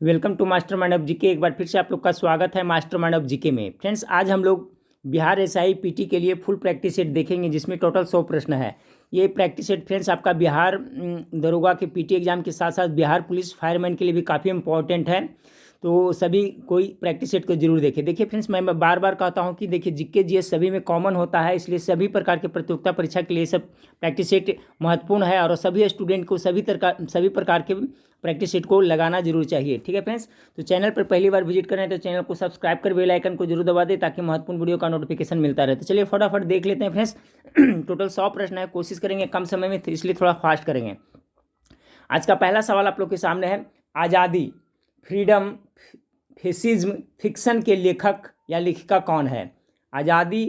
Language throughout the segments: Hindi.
Welcome to master mind of GK. एक बार फिर से आप लोग का स्वागत है मास्टर माइंड ऑफ जीके में। फ्रेंड्स, आज हम लोग बिहार एसआई पीटी के लिए फुल प्रैक्टिस सेट देखेंगे, जिसमें टोटल 100 प्रश्न है। ये प्रैक्टिस सेट फ्रेंड्स आपका बिहार दरोगा के पीटी एग्जाम के साथ साथ बिहार पुलिस फायरमैन के लिए भी काफ़ी इंपॉर्टेंट है। तो सभी कोई प्रैक्टिस सेट को जरूर देखें। देखिए फ्रेंड्स, मैं बार बार कहता हूँ कि देखिए जीके जीएस सभी में कॉमन होता है, इसलिए सभी प्रकार के प्रतियोगिता परीक्षा के लिए सब प्रैक्टिस सेट महत्वपूर्ण है और सभी स्टूडेंट को सभी प्रकार के प्रैक्टिस सेट को लगाना जरूर चाहिए। ठीक है फ्रेंड्स, तो चैनल पर पहली बार विजिट करें तो चैनल को सब्सक्राइब कर बेल आइकन को जरूर दबा दें ताकि महत्वपूर्ण वीडियो का नोटिफिकेशन मिलता रहे। तो चलिए फटाफट देख लेते हैं फ्रेंड्स। टोटल 100 प्रश्न है, कोशिश करेंगे कम समय में, इसलिए थोड़ा फास्ट करेंगे। आज का पहला सवाल आप लोग के सामने है, आज़ादी, फ्रीडम, फेसिज्म, फिक्शन के लेखक या लेखिका कौन है? आज़ादी,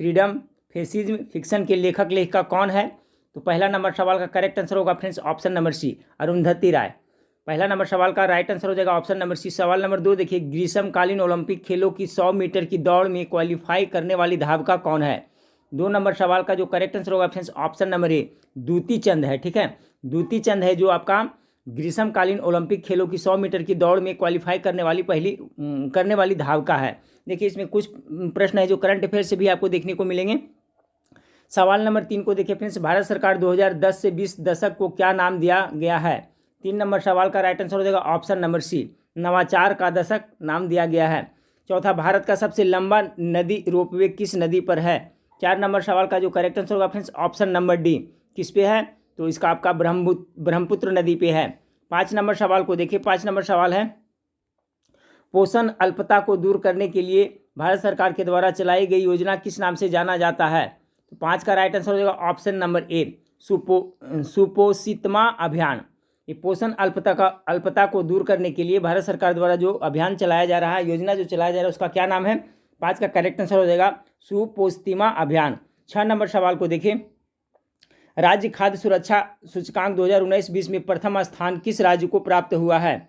फ्रीडम, फेसिज्म, फिक्शन के लेखक लेखिका कौन है? तो पहला नंबर सवाल का करेक्ट आंसर होगा friends option number C, Arundhati Roy. पहला नंबर सवाल का राइट आंसर हो जाएगा ऑप्शन नंबर सी। सवाल नंबर 2 देखिए, ग्रीष्मकालीन ओलंपिक खेलों की 100 मीटर की दौड़ में क्वालिफाई करने वाली धावका कौन है? 2 नंबर सवाल का जो करेक्ट आंसर होगा फ्रेंड्स ऑप्शन नंबर ए, द्युति चंद है। ठीक है, द्युति चंद है जो आपका ग्रीष्मकालीन ओलंपिक खेलों की 100 मीटर की दौड़ में क्वालिफाई करने वाली धावका है। देखिए इसमें कुछ प्रश्न है जो करंट अफेयर से भी आपको देखने को मिलेंगे। सवाल नंबर 3 को देखिए फ्रेंड्स, भारत सरकार 2010 से 20 दशक को क्या नाम दिया गया है? 3 नंबर सवाल का राइट आंसर हो जाएगा ऑप्शन नंबर सी, नवाचार का दशक नाम दिया गया है। चौथा, भारत का सबसे लंबा नदी रोपवे किस नदी पर है? 4 नंबर सवाल का जो करेक्ट आंसर होगा फ्रेंड्स ऑप्शन नंबर डी, किस पे है? तो इसका आपका ब्रह्मपुत्र नदी पे है। 5 नंबर सवाल को देखिए, 5 नंबर सवाल है, पोषण अल्पता को दूर करने के लिए भारत सरकार के द्वारा चलाई गई योजना किस नाम से जाना जाता है? तो 5 का राइट आंसर हो जाएगा ऑप्शन नंबर ए, सुपोषितमा अभियान। ये पोषण अल्पता को दूर करने के लिए भारत सरकार द्वारा जो अभियान चलाया जा रहा है, योजना जो चलाया जा रहा है, उसका क्या नाम है? 5 का करेक्ट आंसर हो जाएगा सुपोषितमा अभियान। 6 नंबर सवाल को देखिए, राज्य खाद्य सुरक्षा सूचकांक 2019-20 में प्रथम स्थान किस राज्य को प्राप्त हुआ है?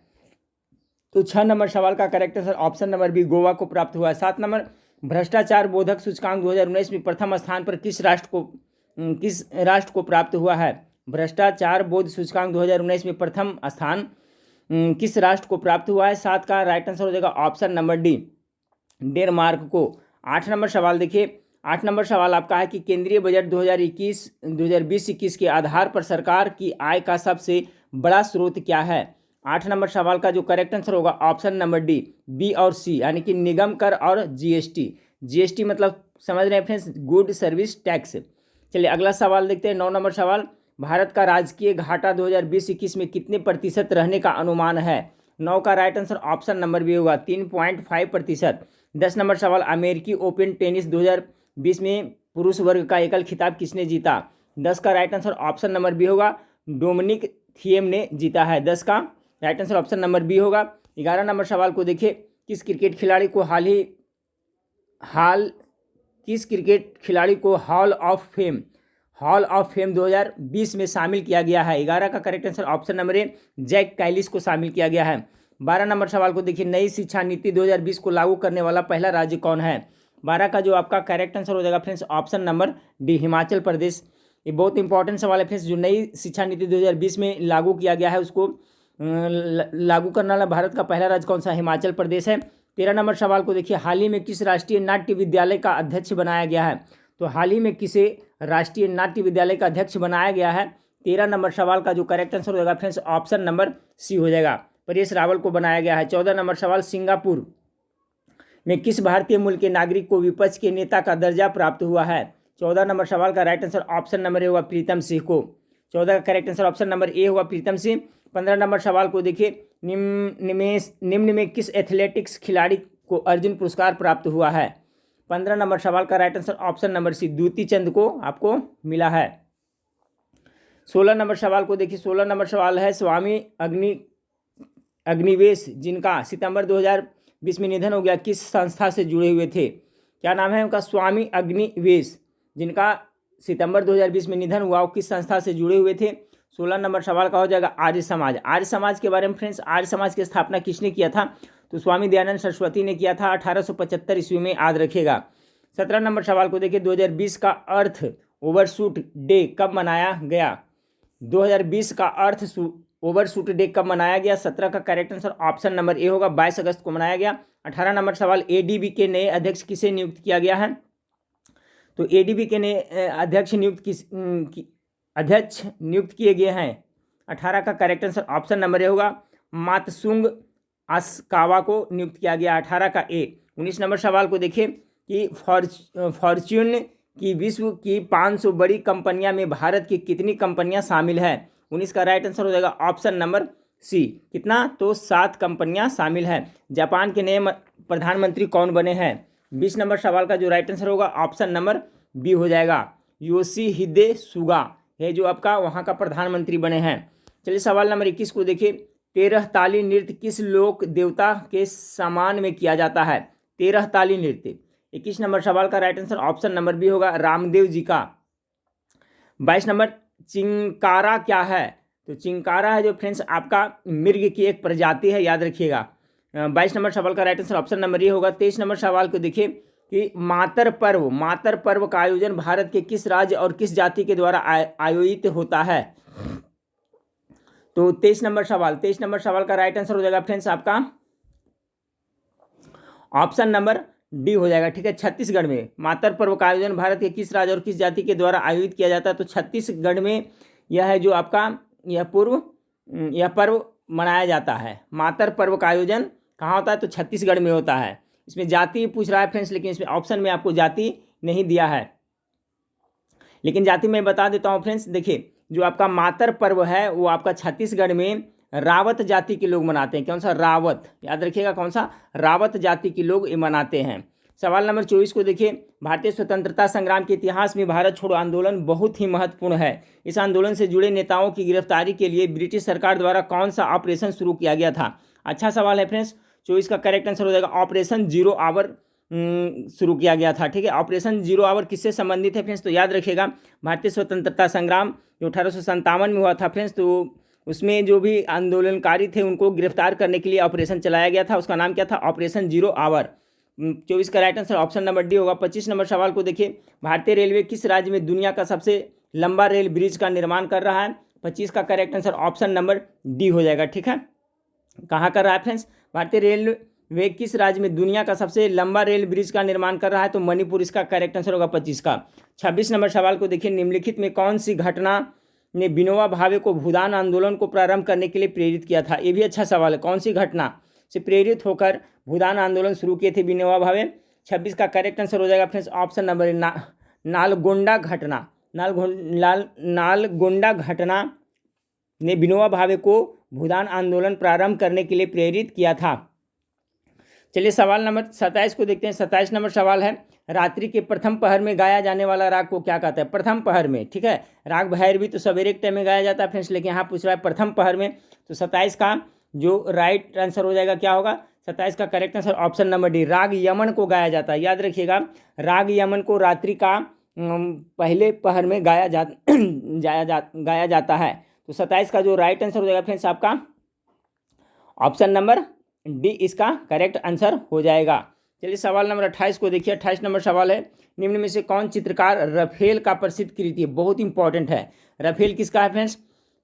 तो 6 नंबर सवाल का correct answer option number B, Goa को प्राप्त हुआ है। 7 नंबर, भ्रष्टाचार बोधक सूचकांक 2019 में प्रथम स्थान पर किस राष्ट्र को प्राप्त हुआ है? भ्रष्टाचार बोध सूचकांक 2019 में प्रथम स्थान किस राष्ट्र को प्राप्त हुआ है? 7 का राइट आंसर हो जाएगा ऑप्शन नंबर डी, डेनमार्क को। 8 नंबर सवाल देखिए, 8 नंबर सवाल आपका है कि केंद्रीय बजट 2020-21 के आधार पर सरकार की आय का सबसे बड़ा स्रोत क्या है? 8 नंबर सवाल का जो करेक्ट आंसर होगा ऑप्शन नंबर डी, बी और सी, यानी कि निगम कर और जीएसटी। जीएसटी मतलब समझ रहे हैं फ्रेंड्स, गुड सर्विस टैक्स। चलिए अगला सवाल देखते हैं। 9 नंबर सवाल, भारत का राजकीय घाटा 2020-21 में कितने प्रतिशत रहने का अनुमान है? 9 का right answer option number B होगा, 3.5%। 10 नंबर सवाल, अमेरिकी ओपन टेनिस 2020 में पुरुष वर्ग का एकल खिताब किसने जीता? 10 का right answer option number B होगा, डोमिनिक थिएम ने जीता है। 10 का right answer option number B होगा। 11 नंबर सवाल को देखिए, किस क्रिकेट खिलाड़ी को हॉल ऑफ फेम 2020 में शामिल किया गया है? 11 का correct answer option number A, Jack Kallis को शामिल किया गया है। 12 नंबर सवाल को देखिए, नई शिक्षा नीति 2020 को लागू करने वाला पहला राज्य कौन है? 12 का जो आपका करेक्ट आंसर हो जाएगा friends option number D, Himachal Pradesh. ये बहुत इंपॉर्टेंट सवाल है फ्रेंड्स, जो नई शिक्षा नीति 2020 में लागू किया गया है उसको लागू करने वाला भारत का पहला राज्य कौन सा? हिमाचल प्रदेश है। 13 नंबर सवाल को देखिए, हाल ही में किस राष्ट्रीय नाट्य विद्यालय का अध्यक्ष बनाया गया है? तो हाल ही में किसे राष्ट्रीय नाट्य विद्यालय का अध्यक्ष बनाया गया है? 13 नंबर सवाल का जो करेक्ट आंसर हो जाएगा फ्रेंड्स ऑप्शन नंबर सी हो जाएगा, परेश रावल को बनाया गया है। 14 नंबर सवाल, सिंगापुर में किस भारतीय मूल के नागरिक को विपक्ष के नेता का दर्जा प्राप्त हुआ है? 14 नंबर सवाल का राइट आंसर ऑप्शन नंबर ए होगा, प्रीतम सिंह को। 14 का करेक्ट आंसर ऑप्शन नंबर ए होगा, प्रीतम सिंह। 15 नंबर सवाल को देखिए, निम्न में किस एथलेटिक्स खिलाड़ी को अर्जुन पुरस्कार प्राप्त हुआ है? 15 नंबर सवाल का right answer option number C, Dutee Chand को आपको मिला है। 16 नंबर सवाल को देखिए, 16 नंबर सवाल है, स्वामी अग्निवेश जिनका सितंबर 2020 में निधन हो गया, किस संस्था से जुड़े हुए थे? क्या नाम है उनका? स्वामी अग्निवेश, जिनका सितंबर 2020 में निधन हुआ, वो किस संस्था से जुड़े हुए थे? 16 नंबर सवाल का हो जाएगा आर्य समाज। आर्य समाज के बारे में फ्रेंड्स, आर्य समाज की स्थापना किसने किया था? तो स्वामी दयानंद सरस्वती ने किया था 1875 ईस्वी में, याद रखिएगा। 17 नंबर सवाल को देखिए, 2020 का अर्थ ओवरशूट डे कब मनाया गया? 2020 का अर्थ ओवरशूट डे कब मनाया गया? 17 का करेक्ट आंसर ऑप्शन नंबर ए होगा, 22 अगस्त को मनाया गया। 18 नंबर सवाल, एडीबी के नए अध्यक्ष किसे नियुक्त किया गया है? तो एडीबी के नए अध्यक्ष नियुक्त किए गए हैं। 18 का करेक्ट आंसर ऑप्शन नंबर ए होगा, मातसुंग अस्कावा को नियुक्त किया गया। 18 का ए। 19 नंबर सवाल को देखिए कि फॉर्च्यून की विश्व की 500 बड़ी कंपनियां में भारत की कितनी कंपनियां शामिल है? 19 का राइट आंसर हो जाएगा ऑप्शन नंबर सी। कितना? तो 7 कंपनियां शामिल है। जापान के नए प्रधानमंत्री कौन बने हैं? 20 नंबर सवाल का जो राइट आंसर होगा ऑप्शन नंबर बी हो जाएगा, योशिहिदे सुगा है जो आपका वहाँ का प्रधानमंत्री बने हैं। चलिए सवाल नंबर 21 को देखिए, 13 ताली नृत्य किस लोक देवता के सम्मान में किया जाता है? 13 ताली नृत्य। 21 नंबर सवाल का right answer option number B होगा, रामदेव जी का। 22 नंबर, चिंकारा क्या है? तो चिंकारा है जो फ्रेंड्स आपका मृग की एक प्रजाति है, याद रखिएगा। 22 नंबर सवाल का राइट आंसर ऑप्शन नंबर ए होगा। 23 नंबर सवाल को देखिए कि मातर पर्व का आयोजन भारत के किस राज्य और किस जाति के द्वारा आयोजित होता है? तो 23 नंबर सवाल का राइट आंसर हो जाएगा फ्रेंड्स आपका ऑप्शन नंबर डी हो जाएगा, ठीक है। छत्तीसगढ़ में मातर पर्व का आयोजन भारत के किस राज्य और किस जाति के द्वारा आयोजित किया जाता है? तो छत्तीसगढ़ में यह है जो आपका यह पर्व मनाया जाता है। मातर पर्व का आयोजन कहाँ होता है? तो छत्तीसगढ़ में होता है। इसमें जाति पूछ रहा है फ्रेंड्स, लेकिन इसमें ऑप्शन में आपको जाति नहीं दिया है, लेकिन जाति मैं बता देता हूँ फ्रेंड्स। देखिए जो आपका मातर पर्व है वो आपका छत्तीसगढ़ में रावत जाति के लोग मनाते हैं। कौन सा? रावत, याद रखिएगा, कौन सा? रावत जाति के लोग ये मनाते हैं। सवाल नंबर 24 को देखिए, भारतीय स्वतंत्रता संग्राम के इतिहास में भारत छोड़ो आंदोलन बहुत ही महत्वपूर्ण है। इस आंदोलन से जुड़े नेताओं की गिरफ्तारी के लिए ब्रिटिश सरकार द्वारा कौन सा ऑपरेशन शुरू किया गया था? अच्छा सवाल है फ्रेंड्स। 24 का करेक्ट आंसर हो जाएगा ऑपरेशन जीरो आवर शुरू किया गया था, ठीक है। ऑपरेशन जीरो आवर किससे संबंधित है फ्रेंड्स? तो याद रखिएगा, भारतीय स्वतंत्रता संग्राम जो 1857 में हुआ था फ्रेंड्स, तो उसमें जो भी आंदोलनकारी थे उनको गिरफ्तार करने के लिए ऑपरेशन चलाया गया था। उसका नाम क्या था? Operation zero hour. 24 का right answer option number D होगा। 25 नंबर सवाल को देखिए, भारतीय रेलवे किस राज्य में दुनिया का सबसे लंबा रेल ब्रिज का निर्माण कर रहा है? 25 का correct answer option number D हो जाएगा, ठीक है। कहाँ कर रहा है फ्रेंड्स? भारतीय रेलवे किस राज्य में दुनिया का सबसे लंबा रेल ब्रिज का निर्माण कर रहा है? तो मणिपुर इसका करेक्ट आंसर होगा 25 का। 26 नंबर सवाल को देखिए, निम्नलिखित में कौन सी घटना ने विनोबा भावे को भूदान आंदोलन को प्रारंभ करने के लिए प्रेरित किया था? ये भी अच्छा सवाल है, कौन सी घटना से प्रेरित होकर भूदान आंदोलन शुरू किए थे विनोबा भावे? 26 का करेक्ट आंसर हो जाएगा फ्रेंड्स ऑप्शन नंबर नालगोंडा घटना। नालगोंडा घटना ने विनोबा भावे को भूदान आंदोलन प्रारंभ करने के लिए प्रेरित किया था। चलिए सवाल नंबर 27 को देखते हैं। 27 नंबर सवाल है, रात्रि के प्रथम पहर में गाया जाने वाला राग को क्या कहते हैं? प्रथम पहर में, ठीक है। राग भैरवी तो सवेरे के टाइम में गाया जाता है फ्रेंड्स, लेकिन यहाँ पूछ रहा है प्रथम पहर में। तो 27 का जो राइट आंसर हो जाएगा क्या होगा? 27 का correct answer option number D, राग यमन को गाया जाता है। याद रखिएगा, राग यमन को रात्रि का पहले पहर में गाया जाता है। तो 27 का जो राइट आंसर हो जाएगा फ्रेंड्स आपका ऑप्शन नंबर डी इसका करेक्ट आंसर हो जाएगा। चलिए सवाल नंबर 28 को देखिए। 28 नंबर सवाल है, निम्न में से कौन चित्रकार रफेल का प्रसिद्ध कृति है? बहुत इंपॉर्टेंट है। रफेल किसका है फ्रेंड्स?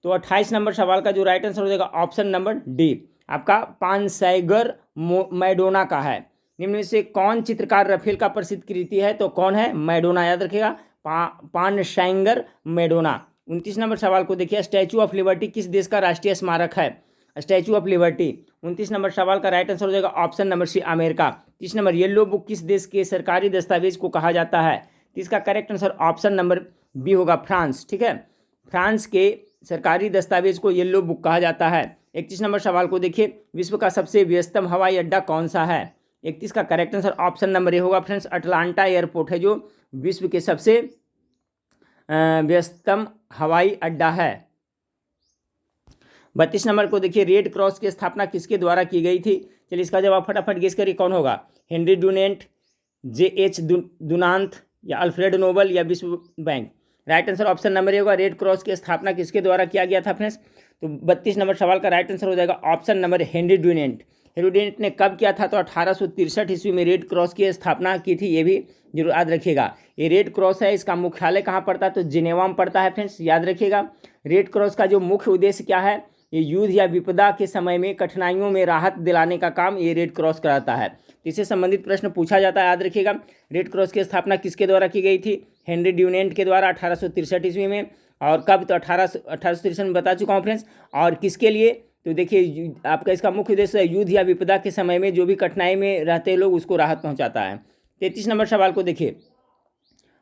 तो 28 नंबर सवाल का जो राइट आंसर हो जाएगा ऑप्शन नंबर डी आपका पानसैगर मैडोना का है। निम्न में से कौन चित्रकार रफेल का प्रसिद्ध कृति है? तो कौन है? मैडोना, याद रखिएगा, पानसैगर मैडोना। 29 नंबर सवाल को देखिए, स्टैचू ऑफ लिबर्टी किस देश का राष्ट्रीय स्मारक है? Statue of liberty. 29 नंबर सवाल का राइट आंसर हो जाएगा option number C America. 30 number, yellow book किस देश के सरकारी दस्तावेज को कहा जाता है? इसका correct answer option number B होगा, फ्रांस, ठीक है। फ्रांस के सरकारी दस्तावेज को येलो बुक कहा जाता है। 31 नंबर सवाल को देखिए, विश्व का सबसे व्यस्तम हवाई अड्डा कौन सा है? 31 का करेक्ट आंसर ऑप्शन नंबर ए होगा फ्रेंड्स, अटलांटा एयरपोर्ट है जो विश्व के सबसे व्यस्तम हवाई अड्डा है। 32 नंबर को देखिए, रेड क्रॉस की स्थापना किसके द्वारा की गई थी? चलिए इसका जवाब फटाफट गेस करिए, कौन होगा? Henry Dunant, J.H. दुनांत, या अल्फ्रेड नोबल, या विश्व bank? Right answer option number ए होगा, रेड क्रॉस की स्थापना किसके द्वारा किया गया था फ्रेंड्स? तो 32 नंबर सवाल का राइट आंसर हो जाएगा option number Henry Dunant. Henry Dunant ने कब किया था? तो 1863 ईस्वी में रेड क्रॉस की स्थापना की थी। ये भी जरूर याद रखिएगा। ये रेड क्रॉस है, इसका मुख्यालय कहाँ पड़ता है? तो जिनेवा में पड़ता है फ्रेंड्स, याद रखिएगा। रेड क्रॉस का जो मुख्य उद्देश्य क्या है? ये युद्ध या विपदा के समय में कठिनाइयों में राहत दिलाने का काम ये रेड क्रॉस कराता है। तो इससे संबंधित प्रश्न पूछा जाता है, याद रखिएगा। रेड क्रॉस की स्थापना किसके द्वारा की गई थी? हेनरी ड्यूनेंट के द्वारा 1863 ईस्वी में। और कब? तो 1863 में बता चुका हूँ फ्रेंड्स। और किसके लिए? तो देखिए आपका इसका मुख्य उद्देश्य है युद्ध या विपदा के समय में जो भी कठिनाई में रहते हैं लोग उसको राहत पहुँचाता है। 33 नंबर सवाल को देखिए,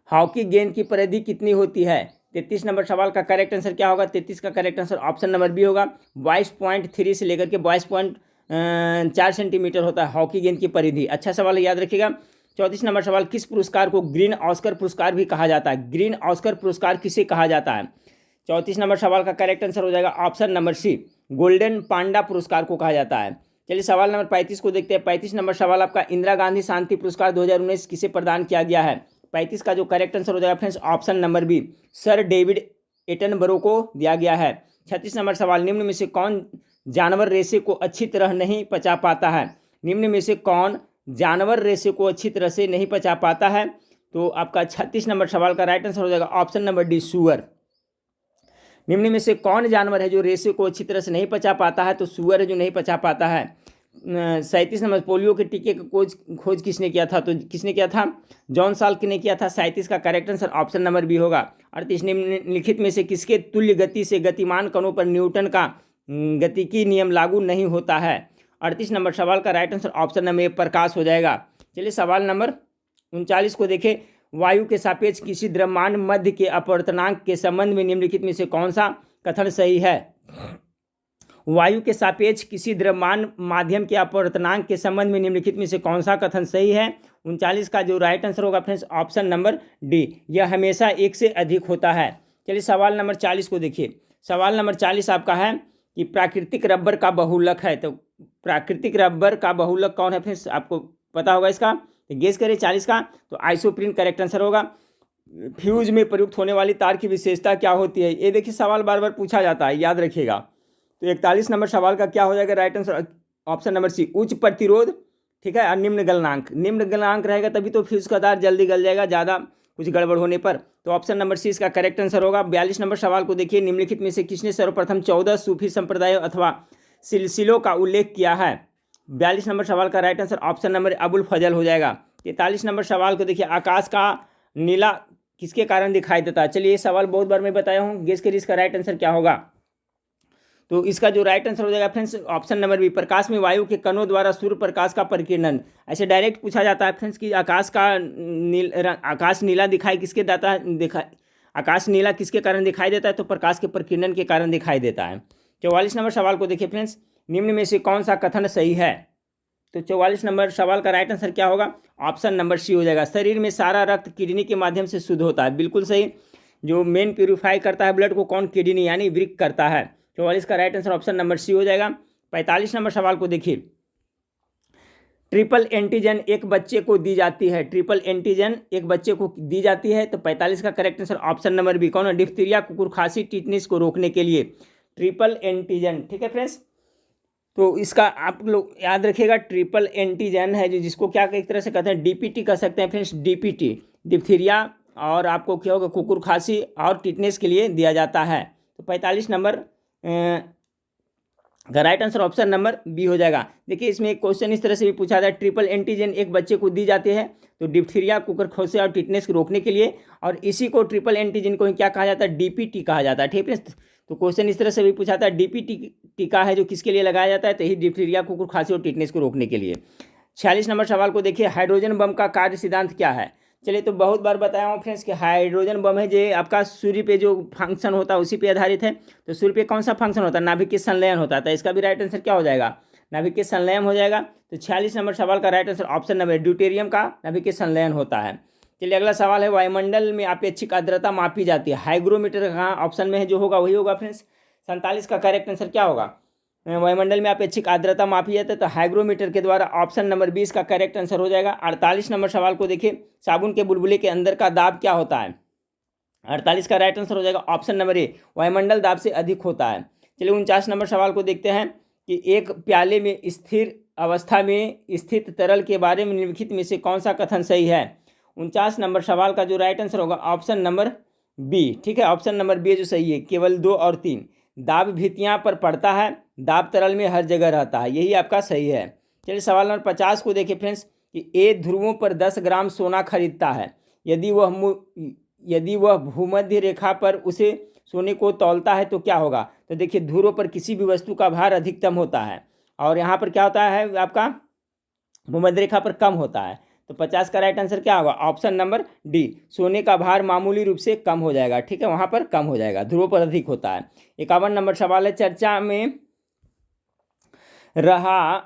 हॉकी गेंद की परिधि कितनी होती है? 33 नंबर सवाल का करेक्ट आंसर क्या होगा? 33 का correct answer option number B होगा। 22.3 से लेकर के 22.4 सेंटीमीटर होता है हॉकी गेंद की परिधि। अच्छा सवाल है, याद रखिएगा। 34 नंबर सवाल, किस पुरस्कार को ग्रीन ऑस्कर पुरस्कार भी कहा जाता है? ग्रीन ऑस्कर पुरस्कार किसे कहा जाता है? 34 नंबर सवाल का करेक्ट आंसर हो जाएगा ऑप्शन नंबर सी, गोल्डन पांडा पुरस्कार को कहा जाता है। चलिए सवाल नंबर 35 को देखते हैं। 35 नंबर सवाल आपका, इंदिरा गांधी शांति पुरस्कार 2019 किसे प्रदान किया गया है? 35 का जो करेक्ट आंसर हो जाएगा friends option number B, sir David Attenborough को दिया गया है। 36 नंबर सवाल, निम्न में से कौन जानवर रेशे को अच्छी तरह नहीं पचा पाता है? निम्न में से कौन जानवर रेशे को अच्छी तरह से नहीं पचा पाता है? तो आपका 36 नंबर सवाल का राइट आंसर हो जाएगा ऑप्शन नंबर डी, सुअर। निम्न में से कौन जानवर है जो रेशे को अच्छी तरह से नहीं पचा पाता है? तो सुअर है जो नहीं पचा पाता है। 37 नंबर, पोलियो के टीके का खोज किसने किया था? तो किसने किया था? जॉन साल्क ने किया था। 37 का correct answer option number B होगा। 38, निम्नलिखित में से किसके तुल्य गति से गतिमान कणों पर न्यूटन का गतिकी नियम लागू नहीं होता है? 38 नंबर सवाल का right answer option number A, Prakash हो जाएगा। चलिए सवाल नंबर 39 को देखें, वायु के सापेक्ष किसी द्रव्यमान मध्य के अपवर्तनांक के संबंध में निम्नलिखित में से कौन सा कथन सही है? वायु के सापेक्ष किसी द्रव्यमान माध्यम के अपवर्तनांक के संबंध में निम्नलिखित में से कौन सा कथन सही है? 39 का जो राइट आंसर होगा फ्रेंड्स ऑप्शन नंबर डी, यह हमेशा एक से अधिक होता है। चलिए सवाल नंबर 40 को देखिए। सवाल नंबर 40 आपका है कि प्राकृतिक रबर का बहुलक है। तो प्राकृतिक रबर का बहुलक कौन है फ्रेंड्स? आपको पता होगा इसका, तो गेस करें 40 का। तो आइसोप्रीन करेक्ट आंसर होगा। फ्यूज में प्रयुक्त होने वाली तार की विशेषता क्या होती है? ये देखिए सवाल बार बार पूछा जाता है, याद रखिएगा। तो 41 नंबर सवाल का क्या हो जाएगा right answer option number C, उच्च प्रतिरोध, ठीक है, और निम्न गलनांक। निम्न गलनांक रहेगा तभी तो फ्यूज का तार जल्दी गल जाएगा ज़्यादा कुछ गड़बड़ होने पर। तो ऑप्शन नंबर सी इसका करेक्ट आंसर होगा। 42 नंबर सवाल को देखिए, निम्नलिखित में से किसने सर्वप्रथम 14 सूफी संप्रदायों अथवा सिलसिलों का उल्लेख किया है? 42 नंबर सवाल का right answer option number Abul Fazal हो जाएगा। 43 नंबर सवाल को देखिए, आकाश का नीला किसके कारण दिखाई देता है? चलिए ये सवाल बहुत बार मैं बताया हूँ, गेस करिए इसका राइट आंसर क्या होगा। तो इसका जो राइट आंसर हो जाएगा फ्रेंड्स ऑप्शन नंबर बी, प्रकाश में वायु के कणों द्वारा सूर्य प्रकाश का परिकिरण। ऐसे डायरेक्ट पूछा जाता है फ्रेंड्स कि आकाश नीला दिखाई किसके देता है? आकाश नीला किसके कारण दिखाई देता है? तो प्रकाश के परिकिरण के कारण दिखाई देता है। 44 नंबर सवाल को देखिए फ्रेंड्स, निम्न में से कौन सा कथन सही है? तो 44 नंबर सवाल का राइट आंसर क्या होगा? ऑप्शन नंबर सी हो जाएगा, शरीर में सारा रक्त किडनी के माध्यम से शुद्ध होता है। बिल्कुल सही। जो मेन प्यूरिफाई करता है ब्लड को कौन? किडनी यानी वृक्क करता है। 44 का right answer option number C हो जाएगा। 45 नंबर सवाल को देखिए, ट्रिपल एंटीजन एक बच्चे को दी जाती है। ट्रिपल एंटीजन एक बच्चे को दी जाती है। तो 45 का correct answer option number B, कौन है? डिप्थीरिया, कुकुर खांसी, टिटनेस को रोकने के लिए ट्रिपल एंटीजन, ठीक है फ्रेंड्स। तो इसका आप लोग याद रखिएगा, ट्रिपल एंटीजन है जो जिसको क्या एक तरह से कहते हैं डीपीटी कह सकते हैं फ्रेंड्स, डीपीटी, डिप्थीरिया और आपको क्या होगा कुकुर खांसी और टिटनेस के लिए दिया जाता है। तो 45 नंबर का right answer option number B हो जाएगा। देखिए इसमें एक क्वेश्चन इस तरह से भी पूछा जाता है, ट्रिपल एंटीजन एक बच्चे को दी जाती है तो डिप्थीरिया, कुकुर खांसी और टिटनेस को रोकने के लिए, और इसी को ट्रिपल एंटीजन को क्या कहा जाता है? डीपीटी कहा जाता है, ठीक है। तो क्वेश्चन इस तरह से भी पूछा था, डीपीटी टीका है जो किसके लिए लगाया जाता है? तो ही डिप्थीरिया, कुकुर खांसी और टिटनेस को रोकने के लिए। 46 नंबर सवाल को देखिए, हाइड्रोजन बम का कार्य सिद्धांत क्या है? चलिए तो बहुत बार बताया हूँ फ्रेंड्स कि हाइड्रोजन बम है जो आपका सूर्य पे जो फंक्शन होता है उसी पे आधारित है। तो सूर्य पे कौन सा फंक्शन होता है? नाभिक के संलयन होता है। तो इसका भी राइट आंसर क्या हो जाएगा? नाभिक के संलयन हो जाएगा। तो 46 नंबर सवाल का right answer option number deuterium का नाभिक के संलयन होता है। चलिए अगला सवाल है, वायुमंडल में अपेक्षित आर्द्रता मापी जाती है। हाइग्रोमीटर कहाँ ऑप्शन में है जो होगा वही होगा फ्रेंड्स। 47 का करेक्ट आंसर क्या होगा? वायुमंडल में अपेक्षित आर्द्रता मापी जाती है तो हाइग्रोमीटर के द्वारा ऑप्शन नंबर 20 का करेक्ट आंसर हो जाएगा। 48 नंबर सवाल को देखिए, साबुन के बुलबुले के अंदर का दाब क्या होता है? 48 का राइट आंसर हो जाएगा ऑप्शन नंबर ए, वायुमंडल दाब से अधिक होता है। चलिए 49 नंबर सवाल को देखते हैं कि एक प्याले में स्थिर अवस्था में स्थित तरल के बारे में निम्नलिखित में से कौन सा कथन सही है? 49 नंबर सवाल का जो राइट आंसर होगा ऑप्शन नंबर बी, ठीक है, ऑप्शन नंबर बी जो सही है, केवल 2 और 3। दाब भित्तियाँ पर पड़ता है, दाब तरल में हर जगह रहता है। यही आपका सही है। चलिए सवाल नंबर 50 को देखिए फ्रेंड्स कि ए ध्रुवों पर 10 ग्राम सोना खरीदता है। यदि वह भूमध्य रेखा पर उसे सोने को तौलता है तो क्या होगा। तो देखिए ध्रुवों पर किसी भी वस्तु का भार अधिकतम होता है और यहाँ पर क्या होता है आपका भूमध्य रेखा पर कम होता है। तो 50 का राइट आंसर क्या होगा, ऑप्शन नंबर डी, सोने का भार मामूली रूप से कम हो जाएगा। ठीक है, वहाँ पर कम हो जाएगा, ध्रुवों पर अधिक होता है। 51 नंबर सवाल है, चर्चा में रहा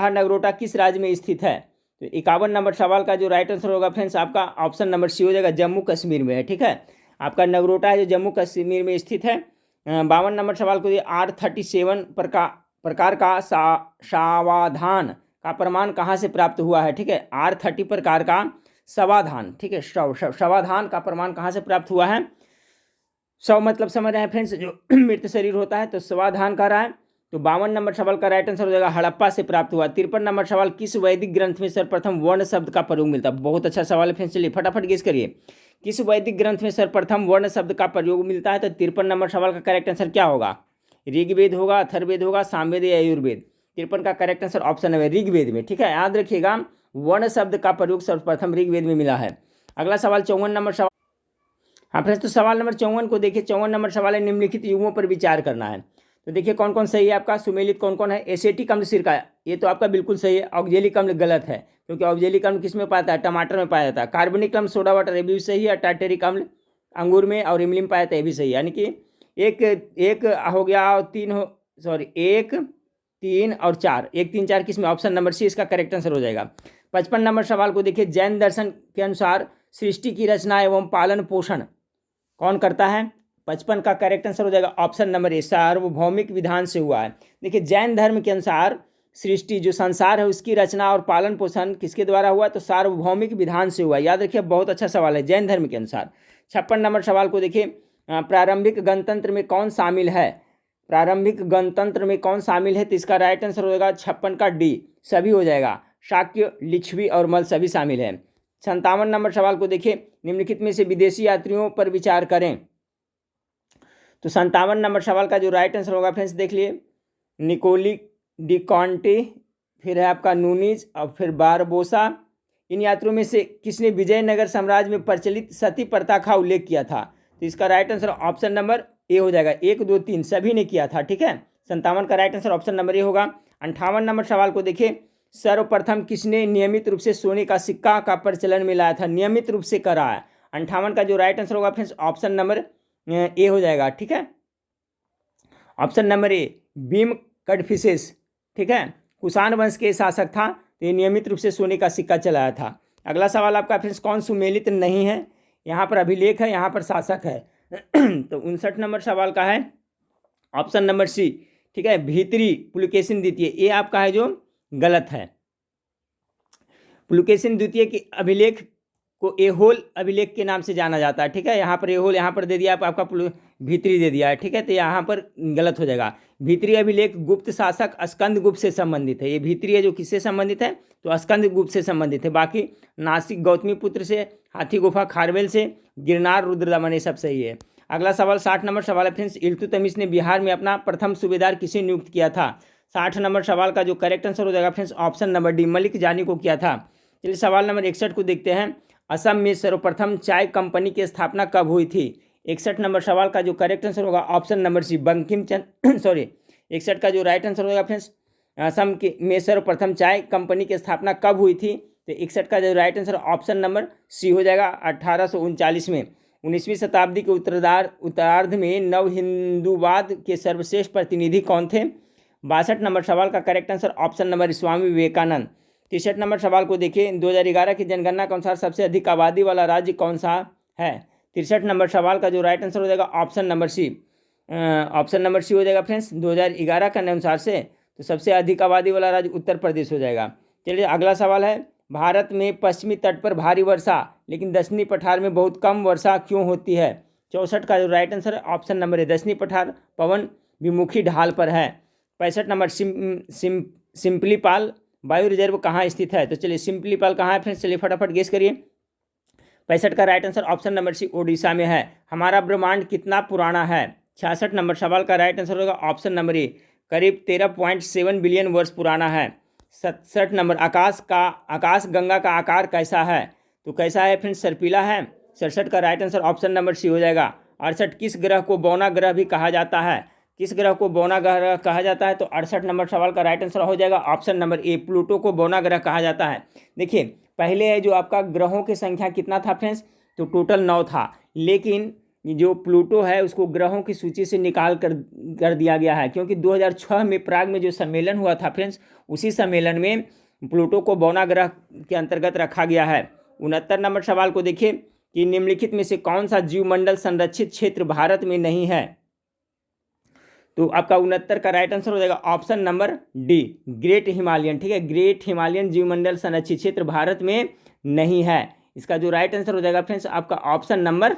नगरोटा किस राज्य में स्थित है। तो 51 नंबर सवाल का जो राइट आंसर होगा फ्रेंड्स आपका ऑप्शन नंबर सी हो जाएगा, जम्मू कश्मीर में है। ठीक है, आपका नगरोटा है जो जम्मू कश्मीर में स्थित है। 52 नंबर सवाल को R37 प्रकार का सावधान का प्रमाण कहाँ से प्राप्त हुआ है। ठीक है, R30 प्रकार का समाधान, ठीक है, समाधान का प्रमाण कहाँ से प्राप्त हुआ है। शव मतलब समझ रहे हैं फ्रेंड्स, जो मृत शरीर होता है, तो समाधान कर रहा है। तो 52 नंबर सवाल का राइट आंसर हो जाएगा हड़प्पा से प्राप्त हुआ। 53 नंबर सवाल, किस वैदिक ग्रंथ में सर्वप्रथम वर्ण शब्द का प्रयोग मिलता है। बहुत अच्छा सवाल है फ्रेंड्स, चलिए फटाफट गेस करिए, किस वैदिक ग्रंथ में सर्वप्रथम वर्ण शब्द का प्रयोग मिलता है। तो 53 नंबर सवाल का करेक्ट आंसर क्या होगा, ऋग्वेद होगा, अथर्ववेद होगा, सामवेद या यजुर्वेद। 53 का करेक्ट आंसर ऑप्शन है ऋग्वेद में। ठीक है, याद रखिएगा वर्ण शब्द का प्रयोग सर्वप्रथम ऋग्वेद में मिला है। अगला सवाल 54 नंबर सवाल, हाँ फ्रेंड्स, तो सवाल नंबर 54 को देखिए। 54 नंबर सवाल है, निम्नलिखित युगों पर विचार करना है। तो देखिए कौन कौन सही है आपका, सुमेलित कौन कौन है। एसिटिक अम्ल सिरका, ये तो आपका बिल्कुल सही है। ऑक्जेलिक अम्ल गलत है, क्योंकि ऑक्जेलिक अम्ल किस में पाया जाता है, टमाटर में पाया जाता है। कार्बनिक अम्ल सोडा वाटर, ये भी सही है। टार्टेरिक अम्ल अंगूर में और इमली में पाया जाता है, ये भी सही है। यानी कि एक हो गया और 1, 3 और 4, 1, 3, 4 किस में, ऑप्शन नंबर सी इसका करेक्ट आंसर हो जाएगा। 55 नंबर सवाल को देखिए, जैन दर्शन के अनुसार सृष्टि की रचना एवं पालन पोषण कौन करता है। 55 का करेक्ट आंसर हो जाएगा ऑप्शन नंबर ए, सार्वभौमिक विधान से हुआ है। देखिए जैन धर्म के अनुसार सृष्टि जो संसार है उसकी रचना और पालन पोषण किसके द्वारा हुआ, तो सार्वभौमिक विधान से हुआ। याद रखिए बहुत अच्छा सवाल है, जैन धर्म के अनुसार। 56 नंबर सवाल को देखिए, प्रारंभिक गणतंत्र में कौन शामिल है। प्रारंभिक गणतंत्र में कौन शामिल है, तो इसका राइट आंसर हो जाएगा 56 का डी, सभी हो जाएगा। शाक्य, लिच्छवी और मल सभी शामिल है। 57 नंबर सवाल को देखिए, निम्नलिखित में से विदेशी यात्रियों पर विचार करें। तो 57 नंबर सवाल का जो राइट आंसर होगा फ्रेंड्स देख लिए, निकोली डी कॉन्टे, फिर है आपका नूनीज और फिर बारबोसा। इन यात्रियों में से किसने विजयनगर साम्राज्य में प्रचलित सती प्रथा का उल्लेख किया था। तो इसका राइट आंसर ऑप्शन नंबर ए हो जाएगा, 1, 2, 3 सभी ने किया था। ठीक है, 57 का राइट आंसर ऑप्शन नंबर ए होगा। 58 नंबर सवाल को देखिए, सर्वप्रथम किसने नियमित रूप से सोने का सिक्का का प्रचलन में लाया था। नियमित रूप से करा है। 58 का जो राइट आंसर होगा फ्रेंड्स ऑप्शन नंबर ए हो जाएगा। ठीक है, ऑप्शन नंबर ए, भीम कडफिसेस। ठीक है, कुषाण वंश के शासक था, तो ये नियमित रूप से सोने का सिक्का चलाया था। अगला सवाल आपका फ्रेंड्स, कौन सुमेलित नहीं है। यहाँ पर अभिलेख है, यहाँ पर शासक है। तो 59 नंबर सवाल का है ऑप्शन नंबर सी। ठीक है, भीतरी पुलकेशिन द्वितीय, ये आपका है जो गलत है। पुलकेशिन द्वितीय के अभिलेख को एहोल अभिलेख के नाम से जाना जाता है। ठीक है, यहाँ पर एहोल यहाँ पर दे दिया, आपका भीतरी दे दिया है। ठीक है, तो यहाँ पर गलत हो जाएगा। भीतरी अभिलेख गुप्त शासक स्कंद गुप्त से संबंधित है। ये भीतरी है जो किससे संबंधित है, तो स्कंद गुप्त से संबंधित है। बाकी नासिक गौतमी पुत्र से, हाथी गुफा खारवेल से, गिरनार रुद्रदमन, ये सब सही है। अगला सवाल 60 नंबर सवाल है फ्रेंड्स, इल्तुतमिश ने बिहार में अपना प्रथम सूबेदार किसे नियुक्त किया था। 60 नंबर सवाल का जो करेक्ट आंसर हो जाएगा friends option number D, Malik जानी को किया था। चलिए सवाल नंबर 61 को देखते हैं, असम में सर्वप्रथम चाय कंपनी की स्थापना कब हुई थी। 61 नंबर सवाल का जो करेक्ट आंसर होगा ऑप्शन नंबर सी, बंकिम चंद्र 61 का जो राइट आंसर होगा फ्रेंड्स, असम के में सर्वप्रथम चाय कंपनी की स्थापना कब हुई थी। तो 61 का जो right answer option number C हो जाएगा 1839 में। 19वीं शताब्दी के उत्तरार्ध में नव हिंदूवाद के सर्वश्रेष्ठ प्रतिनिधि कौन थे। 62 नंबर सवाल का correct answer option number Swami Vivekananda. 63 number सवाल को देखिए, 2011 की जनगणना के अनुसार सबसे अधिक आबादी वाला राज्य कौन सा है। 63 नंबर सवाल का जो राइट आंसर हो जाएगा option number C, option number C हो जाएगा फ्रेंड्स 2011 के अनुसार से, तो सबसे अधिक आबादी वाला राज्य उत्तर प्रदेश हो जाएगा। चलिए अगला सवाल है, भारत में पश्चिमी तट पर भारी वर्षा लेकिन दक्षिणी पठार में बहुत कम वर्षा क्यों होती है। 64 का जो राइट आंसर है ऑप्शन नंबर है, दक्षिणी पठार पवन विमुखी ढाल पर है। 65 नंबर सिंपलीपाल वायु रिजर्व कहाँ स्थित है। तो चलिए सिंपलीपाल कहाँ है फ्रेंड्स, चलिए फटाफट गेस करिए। 65 का right answer option number C Odisha में है। हमारा ब्रह्मांड कितना पुराना है? 66 नंबर सवाल का राइट आंसर होगा ऑप्शन नंबर ए, करीब 13.7 बिलियन वर्ष पुराना है। 67 नंबर आकाश गंगा का आकार कैसा है? तो कैसा है फ्रेंड्स? सर्पिला है। 67 का right answer option number C हो जाएगा। 68 किस ग्रह को बौना ग्रह भी कहा जाता है? किस ग्रह को बौना ग्रह कहा जाता है? तो 68 नंबर सवाल का राइट आंसर हो जाएगा ऑप्शन नंबर ए, प्लूटो को बौना ग्रह कहा जाता है। देखिए पहले है जो आपका ग्रहों की संख्या कितना था फ्रेंड्स? तो टोटल 9 था, लेकिन जो प्लूटो है उसको ग्रहों की सूची से निकाल कर दिया गया है, क्योंकि 2006 में प्राग में जो सम्मेलन हुआ था फ्रेंड्स, उसी सम्मेलन में प्लूटो को बौना ग्रह के अंतर्गत रखा गया है। 69 नंबर सवाल को देखिए कि निम्नलिखित में से कौन सा जीवमंडल संरक्षित क्षेत्र भारत में नहीं है? तो आपका 69 का राइट आंसर हो जाएगा option number D, great Himalayan. ठीक है, ग्रेट हिमालयन जीवमंडल संरक्षित क्षेत्र भारत में नहीं है। इसका जो राइट आंसर हो जाएगा फ्रेंड्स आपका ऑप्शन नंबर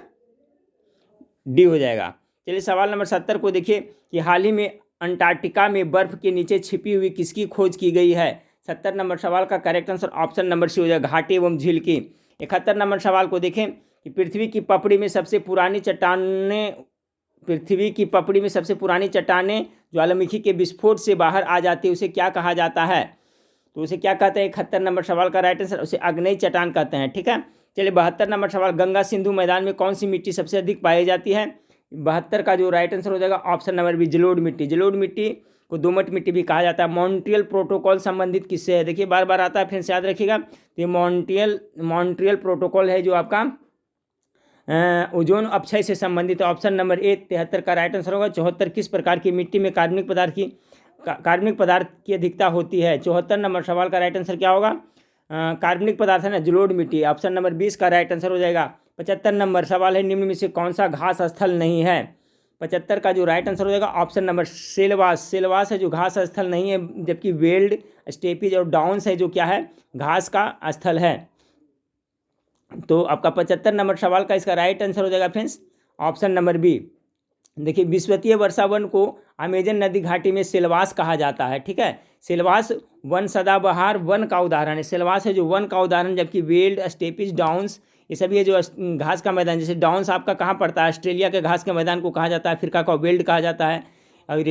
डी हो जाएगा। चलिए सवाल नंबर 70 को देखिए कि हाल ही में अंटार्कटिका में बर्फ के नीचे छिपी हुई किसकी खोज की गई है? 70 नंबर सवाल का correct answer option number C हो जाएगा, घाटी एवं झील की। 71 नंबर सवाल को देखें कि पृथ्वी की पपड़ी में सबसे पुरानी चट्टानें ज्वालामुखी के विस्फोट से बाहर आ जाती है, उसे क्या कहा जाता है? तो उसे क्या कहते हैं? 71 नंबर सवाल का राइट आंसर उसे आग्नेय चट्टान कहते हैं। ठीक है, चलिए 72 नंबर सवाल, गंगा सिंधु मैदान में कौन सी मिट्टी सबसे अधिक पाई जाती है? 72 का जो राइट आंसर हो जाएगा ऑप्शन नंबर बी, जलोढ़ मिट्टी। जलोढ़ मिट्टी को दोमट मिट्टी भी कहा जाता है। मॉन्ट्रियल प्रोटोकॉल संबंधित किससे है? देखिए बार बार आता है, फिर से याद रखिएगा। तो ये मॉन्ट्रियल प्रोटोकॉल है जो आपका ओजोन अपक्षय से संबंधित। ऑप्शन नंबर ए 73 का राइट आंसर होगा। 74 किस प्रकार की मिट्टी में कार्बनिक पदार्थ की अधिकता होती है? 74 नंबर सवाल का राइट आंसर क्या होगा? कार्बनिक पदार्थ है ना, जलोढ़ मिट्टी। ऑप्शन नंबर 20 का राइट आंसर हो जाएगा। 75 नंबर सवाल है, निम्न में से कौन सा घास स्थल नहीं है? 75 का जो राइट आंसर हो जाएगा ऑप्शन नंबर सेलवास है जो घास स्थल नहीं है, जबकि वेल्ड, स्टेपीज और डाउन्स है जो क्या है? घास का स्थल है। तो आपका 75 नंबर सवाल का इसका राइट आंसर हो जाएगा फ्रेंड्स ऑप्शन नंबर बी। देखिए विश्वतीय वर्षा वन को अमेजन नदी घाटी में सेलवास कहा जाता है। ठीक है, सेलवास वन सदाबहार वन का उदाहरण है। सेलवास है जो वन का उदाहरण, जबकि वेल्ड, स्टेपीज, डाउन्स ये सभी है जो घास का मैदान। जैसे डाउन्स आपका कहाँ पड़ता है? ऑस्ट्रेलिया के घास के मैदान को कहा जाता है, अफ्रीका का वेल्ड कहा जाता है, और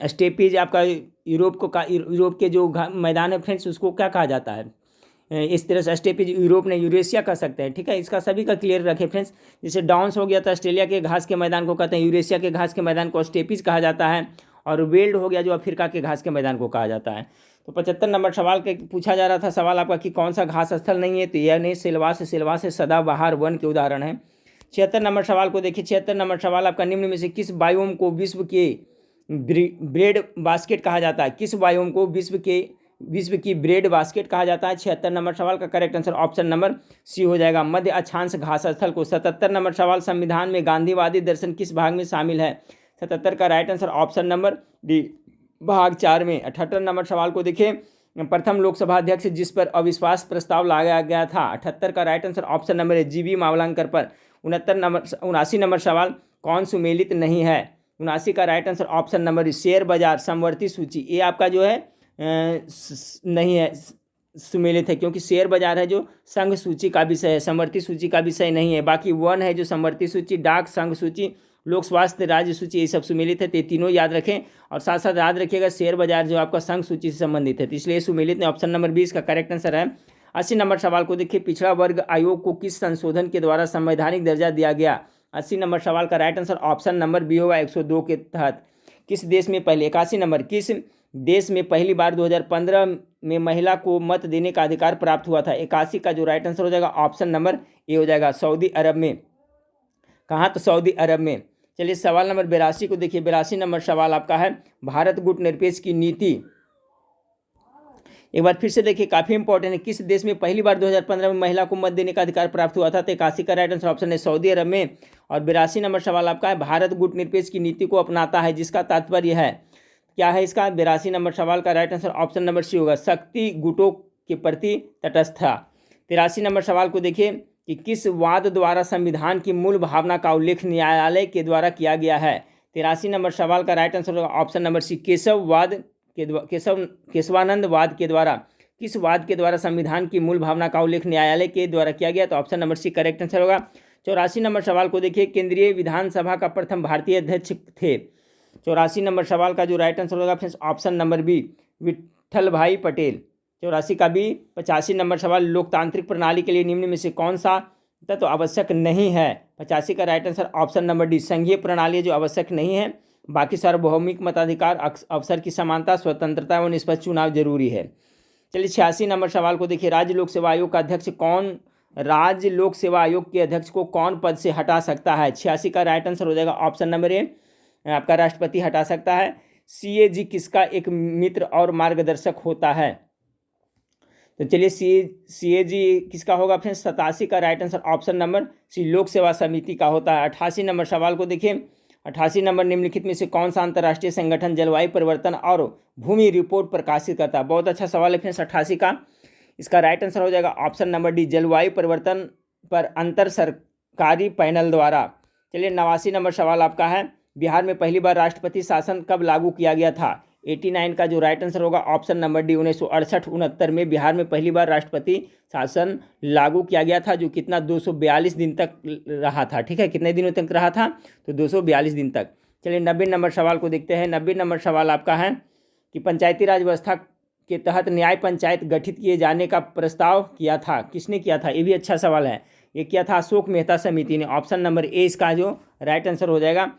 स्टेपीज आपका यूरोप के जो मैदान है फ्रेंड्स उसको क्या कहा जाता है? इस तरह से स्टेपीज यूरोप ने यूरेशिया कह सकते हैं। ठीक है, इसका सभी का क्लियर रखें फ्रेंड्स। जैसे डाउन्स हो गया था ऑस्ट्रेलिया के घास के मैदान को कहते हैं, यूरेशिया के घास के मैदान को स्टेपीज कहा जाता है, और वेल्ड हो गया जो अफ्रीका के घास के मैदान को कहा जाता है। तो 75 नंबर सवाल के पूछा जा रहा था सवाल आपका कि कौन सा घास स्थल नहीं है? तो यह नहीं, सेलवास है सदाबहार वन के उदाहरण है। 76 नंबर सवाल को देखिए। 76 नंबर सवाल आपका, निम्न में से किस बायोम को विश्व के ब्रेड बास्केट कहा जाता है? किस बायोम को विश्व की ब्रेड बास्केट कहा जाता है? 76 नंबर सवाल का correct answer option number C हो जाएगा, मध्य अक्षांश घास स्थल को। 77 नंबर सवाल, संविधान में गांधीवादी दर्शन किस भाग में शामिल है? 77 का right answer option number D, भाग 4 में। 78 नंबर सवाल को देखिए, प्रथम लोकसभा अध्यक्ष जिस पर अविश्वास प्रस्ताव लगाया गया था? 78 का राइट आंसर ऑप्शन नंबर है जीबी मावलंकर पर। 79 नंबर सवाल, कौन सुमेलित नहीं है? 79 का right answer option number share बाजार समवर्ती सूची, ये आपका जो है नहीं है, सुमेलित है, क्योंकि शेयर बाजार है जो संघ सूची का विषय है, समवर्ती सूची का विषय नहीं है। बाकी वन है जो समवर्ती सूची, डाक संघ सूची, लोक स्वास्थ्य राज्य सूची, ये सब सुमेलित है। तो ये तीनों याद रखें, और साथ साथ याद रखिएगा शेयर बाजार जो आपका संघ सूची से संबंधित है, तो इसलिए सुमेलित नहीं। ऑप्शन नंबर 20 का करेक्ट आंसर है। 80 नंबर सवाल को देखिए, पिछड़ा वर्ग आयोग को किस संशोधन के द्वारा संवैधानिक दर्जा दिया गया? 80 नंबर सवाल का right answer option number B होगा, 102 के तहत। किस देश में पहले 81 नंबर, किस देश में पहली बार 2015 में महिला को मत देने का अधिकार प्राप्त हुआ था? 81 का जो राइट आंसर हो जाएगा ऑप्शन नंबर ए हो जाएगा, सऊदी अरब में। कहाँ? तो सऊदी अरब में। चलिए सवाल नंबर 82 को देखिए। 82 नंबर सवाल आपका है, भारत गुटनिरपेक्ष की नीति, एक बार फिर से देखिए काफ़ी इंपॉर्टेंट है। किस देश में पहली बार 2015 में महिला को मत देने का अधिकार प्राप्त हुआ था? तो 81 का राइट आंसर ऑप्शन है सऊदी अरब में। और 82 नंबर सवाल आपका है, भारत गुटनिरपेक्ष की नीति को अपनाता है, जिसका तात्पर्य है क्या है इसका? 82 नंबर सवाल का right answer option number C होगा, शक्ति गुटों के प्रति तटस्थता। 83 नंबर सवाल को देखिए कि किस वाद द्वारा संविधान की मूल भावना का उल्लेख न्यायालय के द्वारा किया गया है? 83 नंबर सवाल का राइट आंसर होगा ऑप्शन नंबर सी, केशवानंद वाद के द्वारा। किस वाद के द्वारा संविधान की मूल भावना का उल्लेख न्यायालय के द्वारा किया गया? तो option number C correct answer होगा। 84 नंबर सवाल को देखिए, केंद्रीय विधानसभा का प्रथम भारतीय अध्यक्ष थे? 84 नंबर सवाल का जो राइट आंसर होगा friends option number B, Vithalbhai Patel. 84 का बी। 85 नंबर सवाल, लोकतांत्रिक प्रणाली के लिए निम्न में से कौन सा तत्व आवश्यक नहीं है? 85 का right answer option number D, संघीय प्रणाली जो आवश्यक नहीं है, बाकी सार्वभौमिक मताधिकार, अवसर की समानता, स्वतंत्रता एवं निष्पक्ष चुनाव जरूरी है। चलिए 86 नंबर सवाल को देखिए, राज्य लोक सेवा आयोग का अध्यक्ष कौन, राज्य लोक सेवा आयोग के अध्यक्ष को कौन पद से हटा सकता है? 86 का राइट आंसर हो जाएगा ऑप्शन नंबर ए, आपका राष्ट्रपति हटा सकता है। सीएजी किसका एक मित्र और मार्गदर्शक होता है? तो चलिए सीएजी किसका होगा फ्रेंड्स? 87 का right answer option number C, लोक सेवा समिति का होता है। 88 नंबर सवाल को देखिए, 88 नंबर, निम्नलिखित में से कौन सा अंतर्राष्ट्रीय संगठन जलवायु परिवर्तन और भूमि रिपोर्ट प्रकाशित करता है? बहुत अच्छा सवाल है फ्रेंड्स 88 का। इसका राइट आंसर हो जाएगा ऑप्शन नंबर डी, जलवायु परिवर्तन पर अंतर सरकारी पैनल द्वारा। चलिए 89 नंबर सवाल आपका है, बिहार में पहली बार राष्ट्रपति शासन कब लागू किया गया था? 89 का जो राइट आंसर होगा ऑप्शन नंबर डी, 1968-69 में बिहार में पहली बार राष्ट्रपति शासन लागू किया गया था, जो कितना 242 दिन तक रहा था। ठीक है, कितने दिनों तक रहा था? तो 242 दिन तक। चलिए 90 नंबर सवाल को देखते हैं। 90 नंबर सवाल आपका है कि पंचायती राज व्यवस्था के तहत न्याय पंचायत गठित किए जाने का प्रस्ताव किया था, किसने किया था? ये भी अच्छा सवाल है। ये किया था अशोक मेहता समिति ने। ऑप्शन नंबर ए इसका जो राइट आंसर हो जाएगा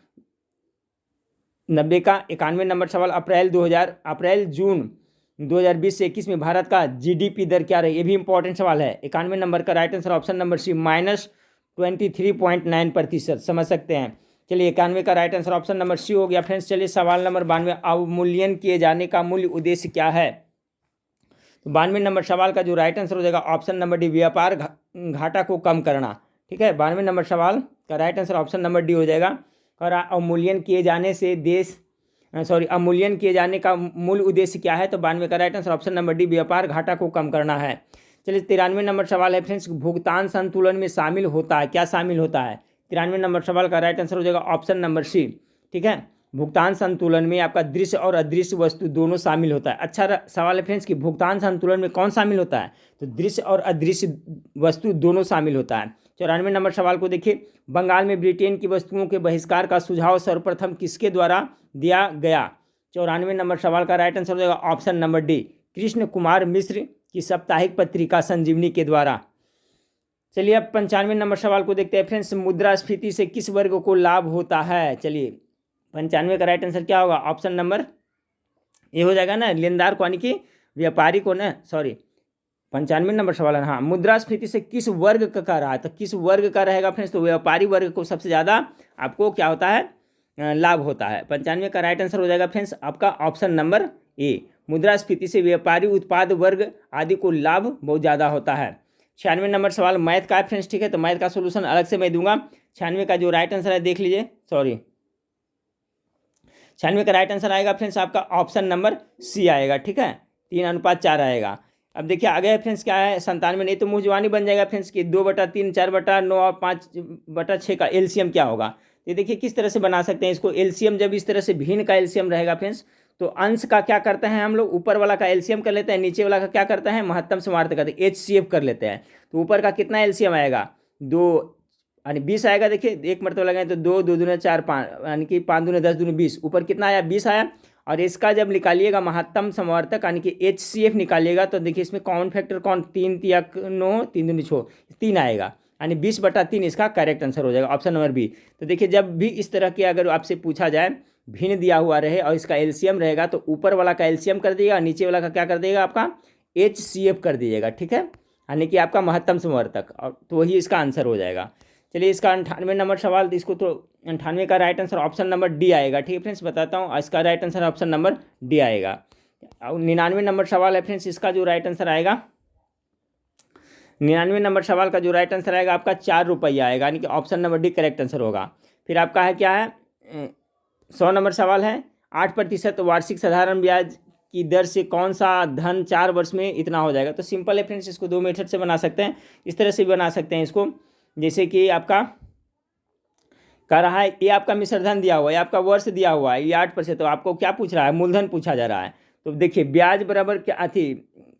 90 का। 91 नंबर सवाल, अप्रैल जून 2020 से 21 में भारत का जीडीपी दर क्या रही? ये भी इंपॉर्टेंट सवाल है। 91 नंबर का right answer option number C, -23.9%, समझ सकते हैं। चलिए 91 का right answer option number C हो गया फ्रेंड्स। चलिए सवाल नंबर 92, अवमूल्यन किए जाने का मूल्य उद्देश्य क्या है? तो 92 नंबर सवाल का जो राइट आंसर हो जाएगा ऑप्शन नंबर डी, व्यापार घाटा को कम करना। ठीक है, 92 नंबर सवाल का right answer option number D हो जाएगा। और अवमूल्यन किए जाने का मूल उद्देश्य क्या है? तो 92 का right answer option number D, व्यापार घाटा को कम करना है। चलिए 93 नंबर सवाल है फ्रेंड्स, भुगतान संतुलन में शामिल होता है, क्या शामिल होता है? 93 नंबर सवाल का राइट आंसर हो जाएगा ऑप्शन नंबर सी। ठीक है, भुगतान संतुलन में आपका दृश्य और अदृश्य वस्तु दोनों शामिल होता है। अच्छा सवाल है फ्रेंड्स कि भुगतान संतुलन में कौन शामिल होता है? तो दृश्य और अदृश्य वस्तु दोनों शामिल होता है। 94 नंबर सवाल को देखिए, बंगाल में ब्रिटेन की वस्तुओं के बहिष्कार का सुझाव सर्वप्रथम किसके द्वारा दिया गया? 94 नंबर सवाल का राइट आंसर हो जाएगा option number D, Krishna Kumar Mishra की साप्ताहिक पत्रिका संजीवनी के द्वारा। चलिए अब 95 नंबर सवाल को देखते हैं फ्रेंड्स, मुद्रास्फीति से किस वर्ग को लाभ होता है? चलिए 95 का राइट आंसर क्या होगा? ऑप्शन नंबर ये हो जाएगा ना, लेनदार को, यानी कि व्यापारी को ना, सॉरी 95 नंबर सवाल है। हाँ, मुद्रास्फीति से किस वर्ग का रहा है? तो किस वर्ग का रहेगा फ्रेंड्स? तो व्यापारी वर्ग को सबसे ज़्यादा आपको क्या होता है? लाभ होता है। 95 का राइट आंसर हो जाएगा फ्रेंड्स आपका ऑप्शन नंबर ए, मुद्रास्फीति से व्यापारी उत्पाद वर्ग आदि को लाभ बहुत ज़्यादा होता है। 96 नंबर सवाल मैथ का है फ्रेंड्स। ठीक है, तो मैथ का सोल्यूशन अलग से मैं दूंगा। 96 का जो राइट आंसर है देख लीजिए, 96 का राइट आंसर आएगा फ्रेंड्स आपका ऑप्शन नंबर सी आएगा। ठीक है, 3:4 आएगा। अब देखिए आगे है फ्रेंड्स क्या है 97, नहीं तो मुँह जवानी बन जाएगा फ्रेंड्स कि 2/3, 4/9 और 5/6 का एलसीएम क्या होगा? ये देखिए किस तरह से बना सकते हैं इसको। एलसीएम जब इस तरह से भिन्न का एलसीएम रहेगा फ्रेंड्स, तो अंश का क्या करते हैं हम लोग, ऊपर वाला का एलसीएम कर लेते हैं, नीचे वाला का क्या करते हैं, महत्तम समार्थ करते हैं, HCF कर लेते हैं। तो ऊपर का कितना एलसीएम आएगा? 2 यानी 20 आएगा। देखिए एक मरतबा लगाएं तो 2 2 दूने 4 5, यानी कि 5 दूने 10 दूने 20, ऊपर कितना आया? 20 आया। और इसका जब निकालिएगा महत्तम समवर्तक यानी कि HCF निकालिएगा, तो देखिए इसमें कॉमन फैक्टर कौन, 3 3 9, 3 दूनी 6, 3 आएगा, यानी 20/3 इसका करेक्ट आंसर हो जाएगा ऑप्शन नंबर बी। तो देखिए जब भी इस तरह के अगर आपसे पूछा जाए भिन्न दिया हुआ रहे और इसका एलसीएम रहेगा, तो ऊपर वाला का एलसीएम कर दीजिएगा, नीचे वाला का क्या कर देगा आपका HCF कर दीजिएगा। ठीक है, यानी कि आपका महत्तम समवर्तक, और तो वही इसका आंसर हो जाएगा। चलिए इसका 98 नंबर सवाल, इसको तो 98 का right answer option number D आएगा। ठीक है फ्रेंड्स, बताता हूँ, इसका right answer option number D आएगा। 99 नंबर सवाल है फ्रेंड्स, इसका जो राइट आंसर आएगा 99 नंबर सवाल का जो राइट आंसर आएगा आपका 4 रुपया आएगा, यानी कि option number D correct answer होगा। फिर आपका है क्या है 100 नंबर सवाल है, 8% वार्षिक साधारण ब्याज की दर से कौन सा धन 4 वर्ष में इतना हो जाएगा? तो सिंपल है फ्रेंड्स, इसको 2 मेथड से बना सकते हैं। इस तरह से भी बना सकते हैं इसको, जैसे कि आपका कह रहा है ये आपका मिश्र धन दिया हुआ है, ये आपका वर्ष दिया हुआ है, ये 8%, तो आपको क्या पूछ रहा है? मूलधन पूछा जा रहा है। तो देखिए ब्याज बराबर क्या थी,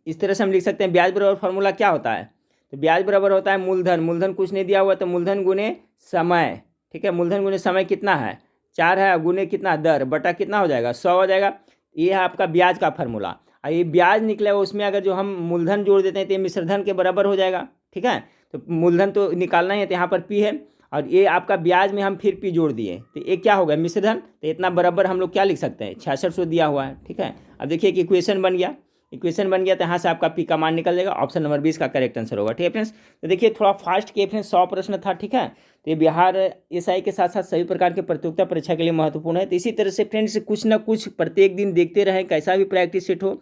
इस तरह से हम लिख सकते हैं ब्याज बराबर फार्मूला क्या होता है, तो ब्याज बराबर होता है मूलधन, मूलधन कुछ नहीं दिया हुआ तो मूलधन गुने समय, ठीक है, मूलधन गुने समय कितना है 4 है, गुने कितना दर बटा कितना हो जाएगा 100 हो जाएगा। ये है आपका ब्याज का फार्मूला। और ये ब्याज निकला उसमें अगर जो हम मूलधन जोड़ देते हैं तो ये मिश्रधन के बराबर हो जाएगा, ठीक है। तो मूलधन तो निकालना ही है, तो यहाँ पर पी है और ये आपका ब्याज में हम फिर पी जोड़ दिए तो ये क्या हो गया मिश्रधन, तो इतना बराबर हम लोग क्या लिख सकते हैं 6600 दिया हुआ है, ठीक है। अब देखिए कि इक्वेशन बन गया, इक्वेशन बन गया तो यहाँ से आपका पी का मान निकल जाएगा, ऑप्शन नंबर 20 का करेक्ट आंसर होगा, ठीक है फ्रेंड्स। तो देखिए थोड़ा फास्ट किए फ्रेंड्स, 100 प्रश्न था, ठीक है। तो ये बिहार एसआई के साथ साथ सभी प्रकार के प्रतियोगिता परीक्षा के लिए महत्वपूर्ण है। तो इसी तरह से फ्रेंड्स कुछ ना कुछ प्रत्येक दिन देखते रहें, कैसा भी प्रैक्टिस सेट हो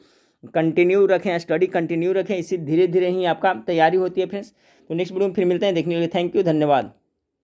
कंटिन्यू रखें, स्टडी कंटिन्यू रखें, इसी धीरे धीरे ही आपका तैयारी होती है फ्रेंड्स। तो नेक्स्ट वीडियो में फिर मिलते हैं, देखने के लिए थैंक यू, धन्यवाद।